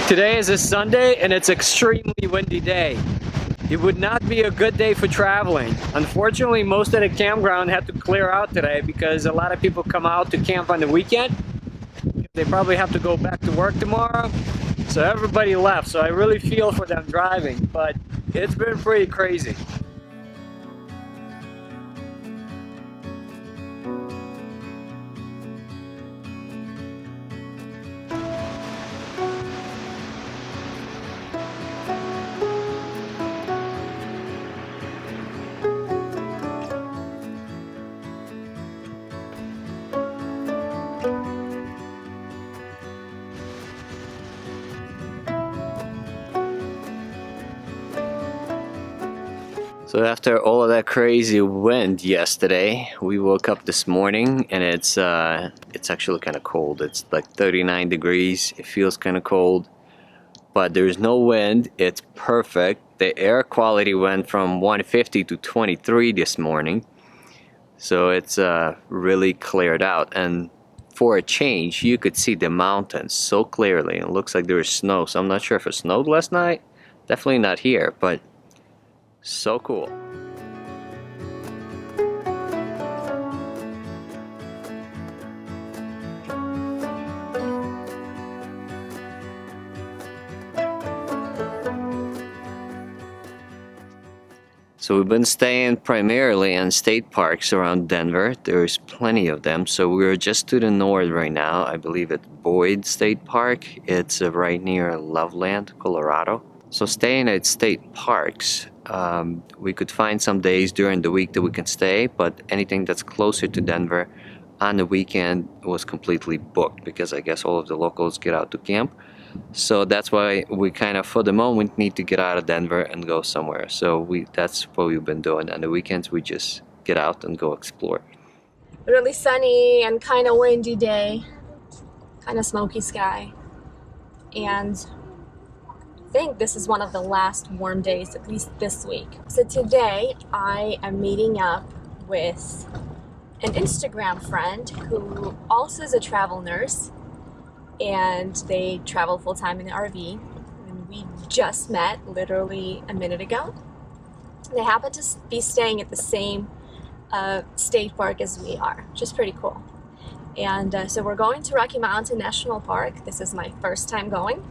Today is a Sunday and it's extremely windy day. It would not be a good day for traveling. Unfortunately, most of the campground had to clear out today because a lot of people come out to camp on the weekend. They probably have to go back to work tomorrow. So everybody left. So I really feel for them driving, but it's been pretty crazy. So after all of that crazy wind yesterday, we woke up this morning and it's actually kind of cold. It's like 39 degrees. It feels kind of cold, but there's no wind. It's perfect. The air quality went from 150 to 23 this morning. So it's really cleared out, and for a change, you could see the mountains so clearly. It looks like there was snow, so I'm not sure if it snowed last night. Definitely not here, but so cool. So we've been staying primarily in state parks around Denver. There's plenty of them. So we're just to the north right now. I believe it's Boyd State Park. It's right near Loveland, Colorado. So staying at state parks, we could find some days during the week that we can stay, but anything that's closer to Denver on the weekend was completely booked because I guess all of the locals get out to camp. So that's why we kind of, for the moment, need to get out of Denver and go somewhere. So that's what we've been doing. On the weekends, we just get out and go explore. Really sunny and kind of windy day, kind of smoky sky, and I think this is one of the last warm days, at least this week. So today I am meeting up with an Instagram friend who also is a travel nurse, and they travel full-time in the RV, and we just met literally a minute ago. They happen to be staying at the same state park as we are, which is pretty cool. And so we're going to Rocky Mountain National Park. This is my first time going.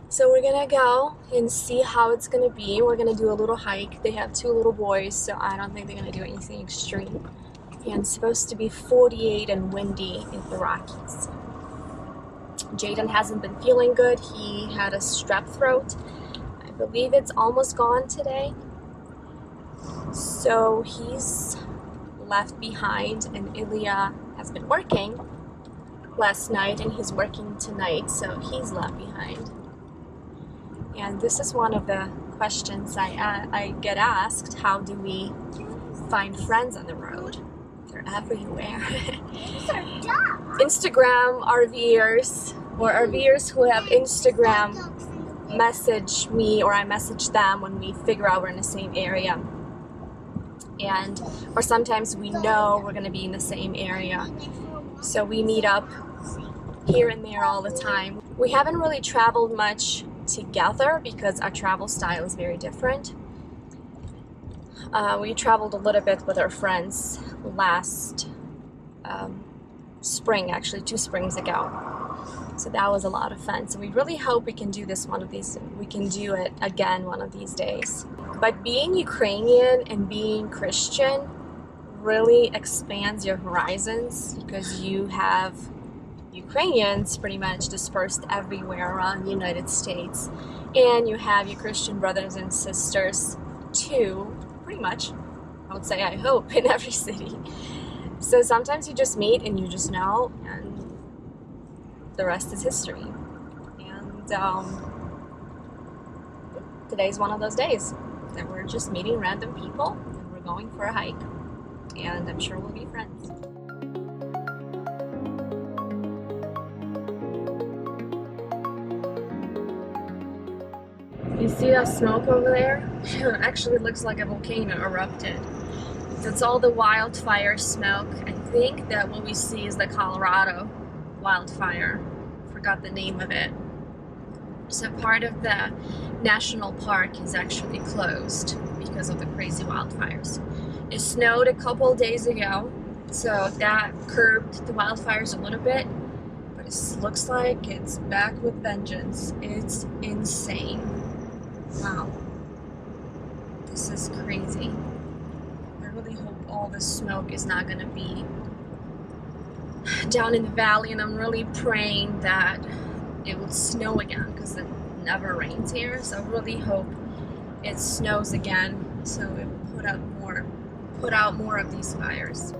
So we're gonna go and see how it's gonna be. We're gonna do a little hike. They have 2 little boys, so I don't think they're gonna do anything extreme. And it's supposed to be 48 and windy in the Rockies. Jaden hasn't been feeling good. He had a strep throat. I believe it's almost gone today. So he's left behind, and Ilya has been working last night and he's working tonight, so he's left behind. And this is one of the questions I get asked: how do we find friends on the road? They're everywhere. Instagram RVers, or RVers who have Instagram, message me or I message them when we figure out we're in the same area. Or sometimes we know we're going to be in the same area. So we meet up here and there all the time. We haven't really traveled much together because our travel style is very different. We traveled a little bit with our friends last spring, actually 2 springs ago. So that was a lot of fun. So we really hope we can do this we can do it again one of these days. But being Ukrainian and being Christian really expands your horizons because you have Ukrainians pretty much dispersed everywhere around the United States, and you have your Christian brothers and sisters too, pretty much, I would say, I hope, in every city. So sometimes you just meet and you just know, and the rest is history. And today's one of those days that we're just meeting random people and we're going for a hike, and I'm sure we'll be friends. You see that smoke over there? It actually looks like a volcano erupted. That's all the wildfire smoke. I think that what we see is the Colorado wildfire. Forgot the name of it. So part of the national park is actually closed because of the crazy wildfires. It snowed a couple days ago, so that curbed the wildfires a little bit, but it looks like it's back with vengeance. It's insane. Wow. This is crazy. I really hope all this smoke is not gonna be down in the valley, and I'm really praying that it will snow again because it never rains here. So I really hope it snows again so it will put out more of these fires.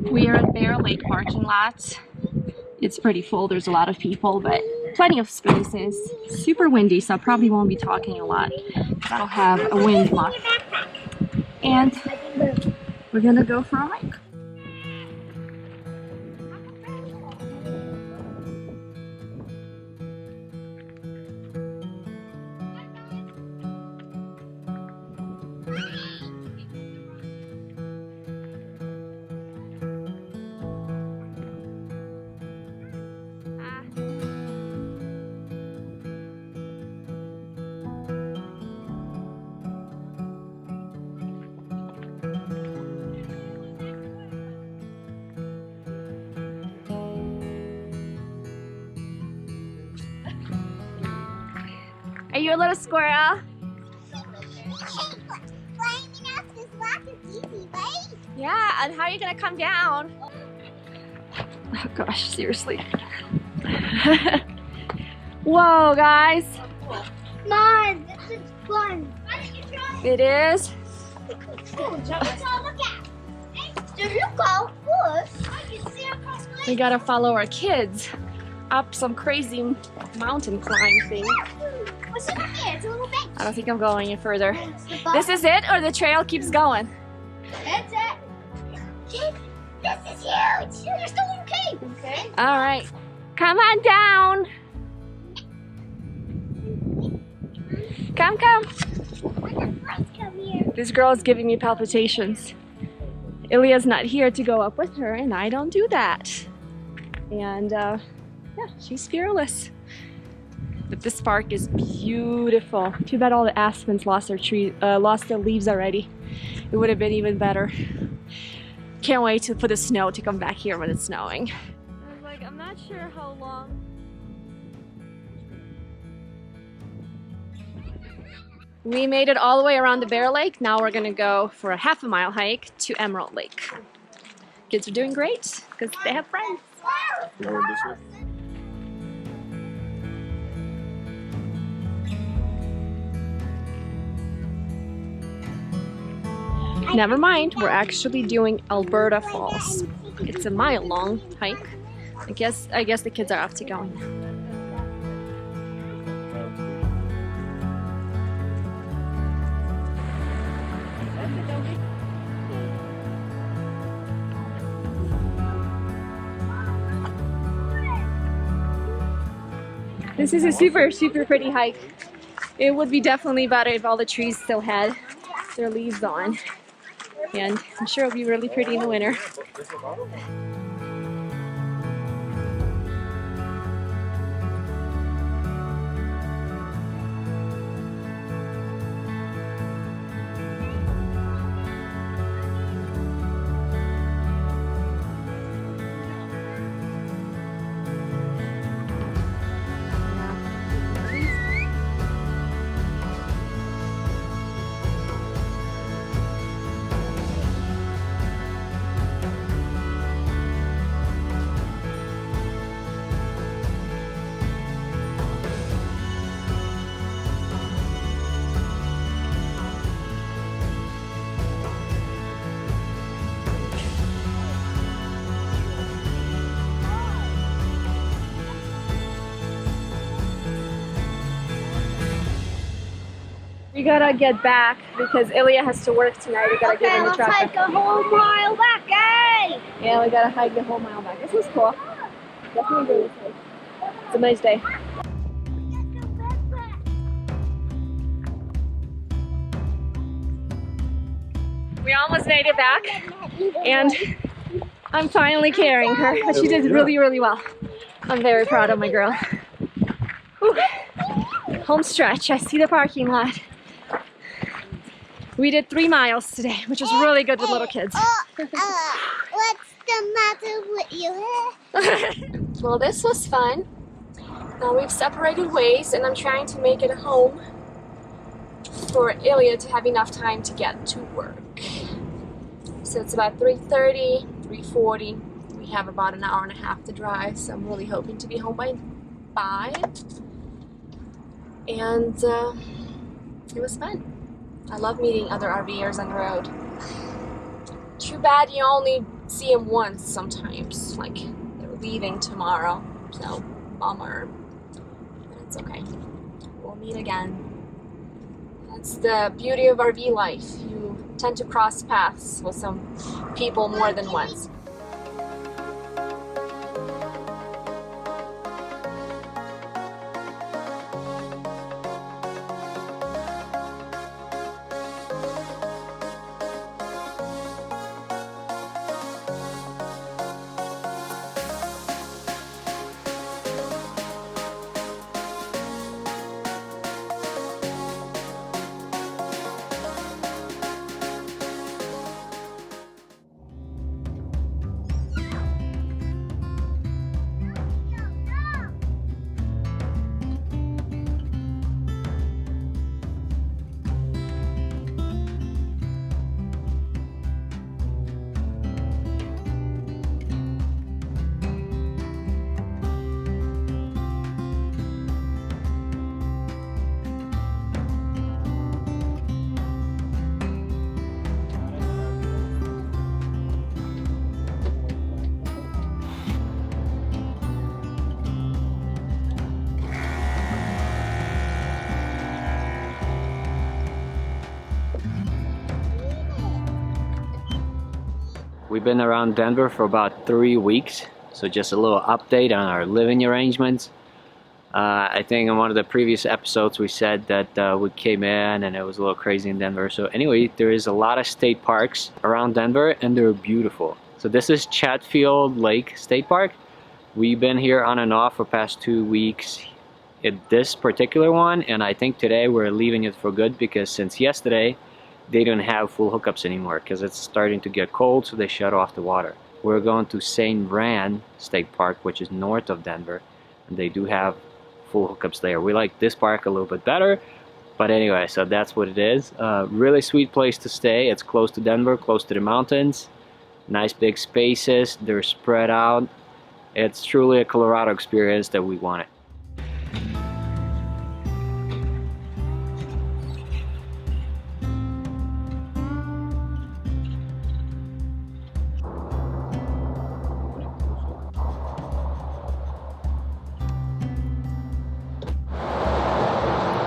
We are at Bear Lake parking lot. It's pretty full, there's a lot of people, but plenty of spaces. Super windy, so I probably won't be talking a lot. I don't have a wind muff. And we're gonna go for a hike. Are you a little squirrel? Climbing up this rock is easy, right? Yeah, and how are you gonna come down? Oh gosh, seriously. Whoa, guys. Mom, this is fun. It is. Oh, look at. There you go. Push. I can see across the lake. We gotta follow our kids up some crazy mountain climb thing. What's in here? It's a little bench. I don't think I'm going any further. This is it, or the trail keeps going? That's it. This is huge. There's the little cave. Okay. All right, come on down. Come. Come here. This girl is giving me palpitations. Ilya's not here to go up with her, and I don't do that. And yeah, she's fearless. But this park is beautiful. Too bad all the aspens lost their leaves already. It would have been even better. Can't wait for the snow to come back here when it's snowing. I was like, I'm not sure how long. We made it all the way around the Bear Lake. Now we're gonna go for a half-a-mile hike to Emerald Lake. Kids are doing great because they have friends. Never mind, we're actually doing Alberta Falls. It's a mile-long hike. I guess the kids are off to going. This is a super pretty hike. It would be definitely better if all the trees still had their leaves on. And I'm sure it'll be really pretty in the winter. gotta get back because Ilya has to work tonight. We gotta give him the let's traffic. hike a whole mile back, eh? Yeah, we gotta hike the whole mile back. This was cool. Definitely really safe. It's a nice day. We almost made it back, and I'm finally carrying her, but she did really, really well. I'm very proud of my girl. Whew. Home stretch. I see the parking lot. We did 3 miles today, which was really good with little kids. What's the matter with you? Well, this was fun. Now we've separated ways, and I'm trying to make it home for Ilya to have enough time to get to work. So it's about 3:30, 3:40. We have about an hour and a half to drive, so I'm really hoping to be home by 5. And it was fun. I love meeting other RVers on the road. Too bad you only see them once sometimes. Like, they're leaving tomorrow, so bummer. But it's okay. We'll meet again. That's the beauty of RV life. You tend to cross paths with some people more than once. We've been around Denver for about 3 weeks, so just a little update on our living arrangements. I think in one of the previous episodes we said that we came in and it was a little crazy in Denver. So anyway, there is a lot of state parks around Denver and they're beautiful. So this is Chatfield Lake State Park. We've been here on and off for past 2 weeks at this particular one, and I think today we're leaving it for good because since yesterday they don't have full hookups anymore because it's starting to get cold, so they shut off the water. We're going to St. Rand State Park, which is north of Denver, and they do have full hookups there. We like this park a little bit better, but anyway, so that's what it is. Really sweet place to stay. It's close to Denver, close to the mountains. Nice big spaces, they're spread out. It's truly a Colorado experience that we wanted.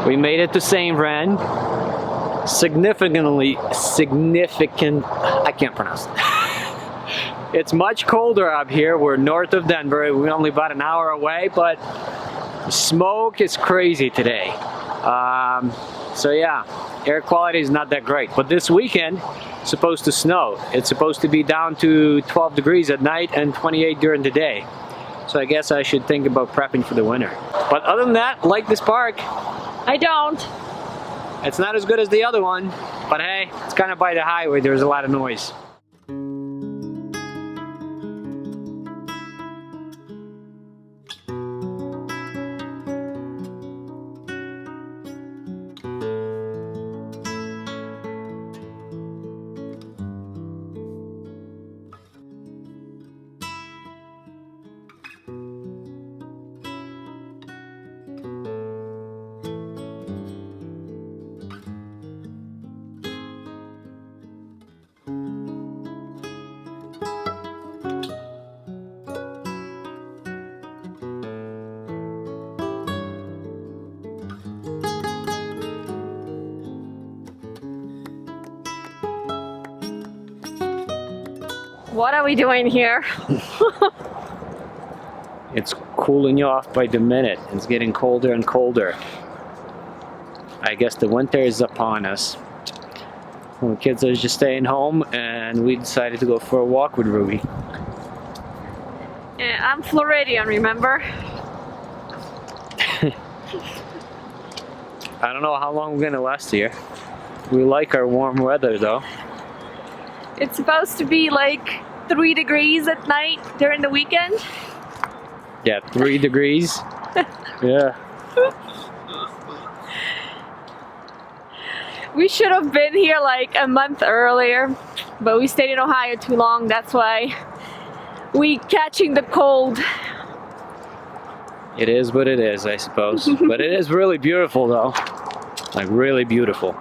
We made it to St. Rand. Significant, I can't pronounce it. It's much colder up here. We're north of Denver. We're only about an hour away, but the smoke is crazy today. So yeah, air quality is not that great. But this weekend, it's supposed to snow. It's supposed to be down to 12 degrees at night and 28 during the day. So I guess I should think about prepping for the winter. But other than that, like this park. I don't. It's not as good as the other one, but hey, it's kind of by the highway. There's a lot of noise. What are we doing here? It's cooling you off by the minute. It's getting colder and colder. I guess the winter is upon us. The kids are just staying home, and we decided to go for a walk with Ruby. Yeah, I'm Floridian, remember? I don't know how long we're gonna last here. We like our warm weather though. It's supposed to be like 3 degrees at night during the weekend. Yeah, 3 degrees. Yeah. We should have been here like a month earlier, but we stayed in Ohio too long. That's why we catching the cold. It is what it is, I suppose. But it is really beautiful though. Like really beautiful.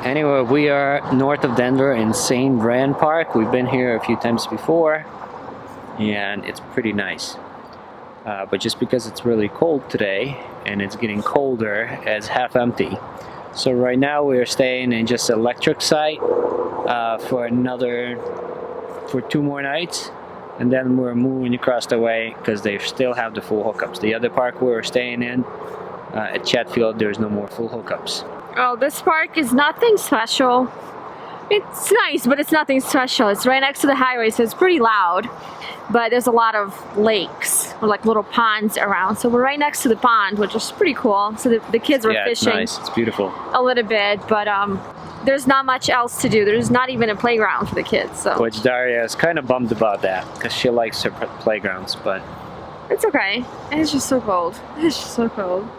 Anyway, we are north of Denver in St. Brand Park. We've been here a few times before, and it's pretty nice. But just because it's really cold today, and it's getting colder, it's half empty. So right now we're staying in just electric site for 2 more nights, and then we're moving across the way because they still have the full hookups. The other park we were staying in at Chatfield, there's no more full hookups. Oh, this park is nothing special. It's nice, but it's nothing special. It's right next to the highway, so it's pretty loud. But there's a lot of lakes or like little ponds around. So we're right next to the pond, which is pretty cool. So the kids were fishing. Yeah, it's nice. It's beautiful. A little bit, but there's not much else to do. There's not even a playground for the kids. So Which Daria is kind of bummed about that because she likes her playgrounds, but it's okay. It's just so cold. It's just so cold.